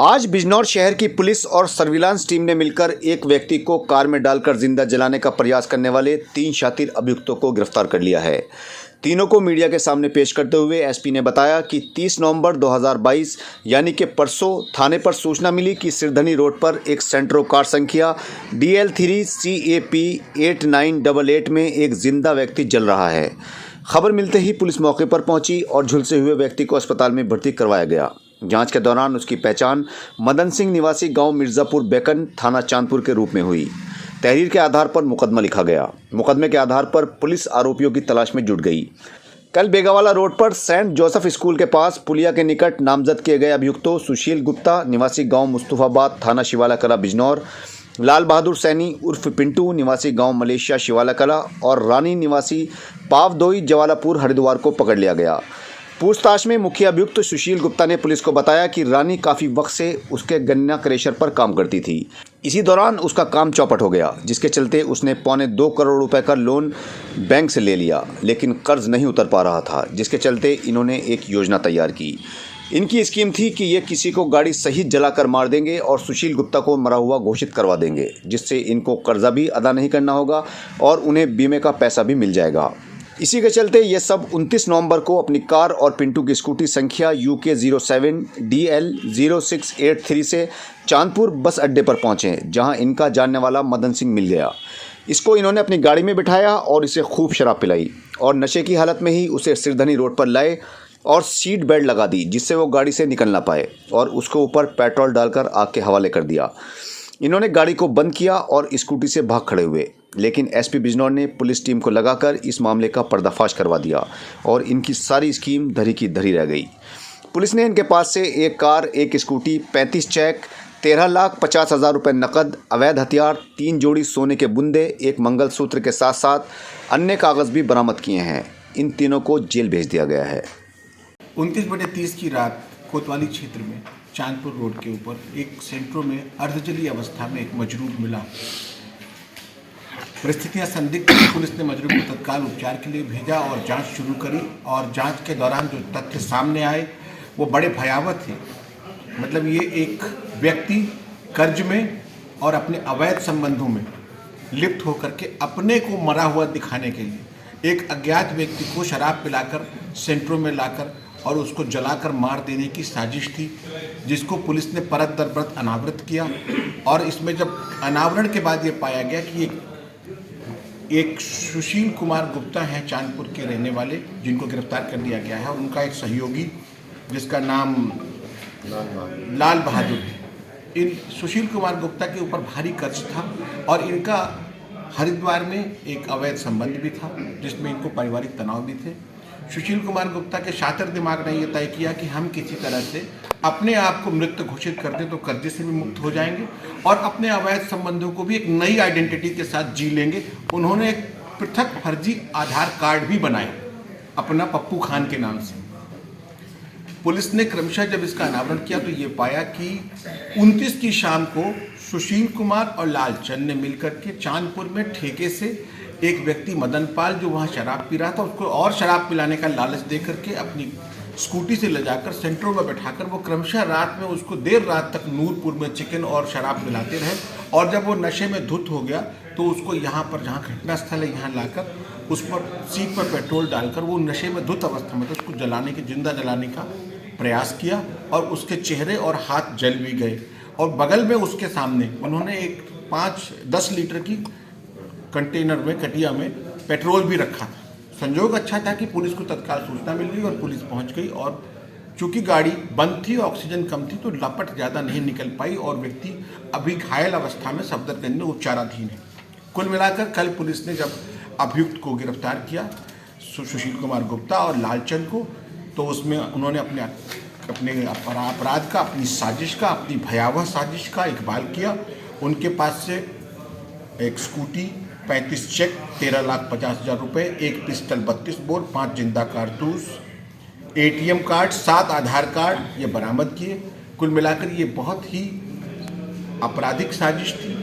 आज बिजनौर शहर की पुलिस और सर्विलांस टीम ने मिलकर एक व्यक्ति को कार में डालकर जिंदा जलाने का प्रयास करने वाले 3 शातिर अभियुक्तों को गिरफ्तार कर लिया है। तीनों को मीडिया के सामने पेश करते हुए एसपी ने बताया कि 30 नवंबर 2022 यानी कि परसों थाने पर सूचना मिली कि सिरधनी रोड पर एक सेंट्रो कार संख्या DL3 CAP 8988 में एक जिंदा व्यक्ति जल रहा है। खबर मिलते ही पुलिस मौके पर पहुंची और झुलसे हुए व्यक्ति को अस्पताल में भर्ती करवाया गया। जांच के दौरान उसकी पहचान मदन सिंह निवासी गांव मिर्जापुर बेकन थाना चांदपुर के रूप में हुई। तहरीर के आधार पर मुकदमा लिखा गया। मुकदमे के आधार पर पुलिस आरोपियों की तलाश में जुट गई। कल बेगावाला रोड पर सेंट जोसेफ स्कूल के पास पुलिया के निकट नामजद किए गए अभियुक्तों सुशील गुप्ता निवासी गांव मुस्तफाबाद थाना शिवाला कला बिजनौर, लाल बहादुर सैनी उर्फ पिंटू निवासी गांव मलेशिया शिवाला कला और रानी निवासी पावदोई जवालापुर हरिद्वार को पकड़ लिया गया। पूछताछ में मुख्य अभियुक्त सुशील गुप्ता ने पुलिस को बताया कि रानी काफ़ी वक्त से उसके गन्ना क्रेशर पर काम करती थी। इसी दौरान उसका काम चौपट हो गया, जिसके चलते उसने 2.25 करोड़ रुपए का लोन बैंक से ले लिया, लेकिन कर्ज नहीं उतर पा रहा था, जिसके चलते इन्होंने एक योजना तैयार की। इनकी स्कीम थी कि ये किसी को गाड़ी सहित जलाकर मार देंगे और सुशील गुप्ता को मरा हुआ घोषित करवा देंगे, जिससे इनको कर्जा भी अदा नहीं करना होगा और उन्हें बीमे का पैसा भी मिल जाएगा। इसी के चलते ये सब 29 नवंबर को अपनी कार और पिंटू की स्कूटी संख्या UK 07 DL 0683 से चांदपुर बस अड्डे पर पहुंचे, जहां इनका जानने वाला मदन सिंह मिल गया। इसको इन्होंने अपनी गाड़ी में बिठाया और इसे खूब शराब पिलाई और नशे की हालत में ही उसे सिरधनी रोड पर लाए और सीट बेल्ट लगा दी, जिससे वो गाड़ी से निकल ना पाए, और उसके ऊपर पेट्रोल डालकर आग के हवाले कर दिया। इन्होंने गाड़ी को बंद किया और स्कूटी से भाग खड़े हुए, लेकिन एसपी बिजनौर ने पुलिस टीम को लगाकर इस मामले का पर्दाफाश करवा दिया और इनकी सारी स्कीम धरी की धरी रह गई। पुलिस ने इनके पास से एक कार, एक स्कूटी, 35 चेक, 13,50,000 रुपये नकद, अवैध हथियार, 3 जोड़ी सोने के बुंदे, एक मंगलसूत्र के साथ साथ अन्य कागज़ भी बरामद किए हैं। इन तीनों को जेल भेज दिया गया है। 29/30 की रात कोतवाली क्षेत्र में चांदपुर रोड के ऊपर एक सेंट्रो में अर्धजली अवस्था में एक मजरूर मिला। परिस्थितियां संदिग्ध, पुलिस ने मजरूर को तत्काल उपचार के लिए भेजा और जांच शुरू करी। और जांच के दौरान जो तथ्य सामने आए वो बड़े भयावह थे। मतलब ये एक व्यक्ति कर्ज में और अपने अवैध संबंधों में लिप्त होकर के अपने को मरा हुआ दिखाने के लिए एक अज्ञात व्यक्ति को शराब पिलाकर सेंट्रो में लाकर और उसको जलाकर मार देने की साजिश थी, जिसको पुलिस ने परत दर परत अनावृत किया। और इसमें जब अनावरण के बाद ये पाया गया कि एक सुशील कुमार गुप्ता हैं चांदपुर के रहने वाले, जिनको गिरफ्तार कर लिया गया है, और उनका एक सहयोगी जिसका नाम लाल बहादुर है। इन सुशील कुमार गुप्ता के ऊपर भारी कर्ज था और इनका हरिद्वार में एक अवैध संबंध भी था, जिसमें इनको पारिवारिक तनाव भी थे। सुशील कुमार गुप्ता के शातिर दिमाग ने यह तय किया कि हम किसी तरह से अपने आप को मृत घोषित कर दें तो कर्जे से भी मुक्त हो जाएंगे और अपने अवैध संबंधों को भी एक नई आइडेंटिटी के साथ जी लेंगे। उन्होंने एक पृथक फर्जी आधार कार्ड भी बनाए अपना पप्पू खान के नाम से। पुलिस ने क्रमशः जब इसका अनावरण किया तो ये पाया कि 29 की शाम को सुशील कुमार और लालचंद ने मिलकर के चांदपुर में ठेके से एक व्यक्ति मदन पाल, जो वहाँ शराब पी रहा था, उसको और शराब पिलाने का लालच दे करके अपनी स्कूटी से ले जाकर सेंट्रो में बैठाकर वो क्रमशः रात में उसको देर रात तक नूरपुर में चिकन और शराब पिलाते रहे। और जब वो नशे में धुत हो गया तो उसको यहाँ पर, जहाँ घटना स्थल है, यहाँ लाकर उस पर सीट पर पेट्रोल डालकर वो नशे में धुत अवस्था में तो उसको जलाने के, जिंदा जलाने का प्रयास किया और उसके चेहरे और हाथ जल भी गए। और बगल में उसके सामने उन्होंने एक 5-10 लीटर की कंटेनर में, कटिया में पेट्रोल भी रखा था। संजोग अच्छा था कि पुलिस को तत्काल सूचना मिल गई और पुलिस पहुंच गई, और चूंकि गाड़ी बंद थी, ऑक्सीजन कम थी, तो लपट ज़्यादा नहीं निकल पाई और व्यक्ति अभी घायल अवस्था में सफदरगंज में उपचाराधीन है। कुल मिलाकर कल पुलिस ने जब अभियुक्त को गिरफ्तार किया, सुशील कुमार गुप्ता और लालचंद को, तो उसमें उन्होंने अपने अपराध का, अपनी साजिश का, अपनी भयावह साजिश का इकबाल किया। उनके पास से एक स्कूटी, 35 चेक, 13,50,000 रुपये, एक पिस्टल 32 बोर, 5 जिंदा कारतूस, ATM कार्ड, 7 आधार कार्ड ये बरामद किए। कुल मिलाकर ये बहुत ही आपराधिक साजिश थी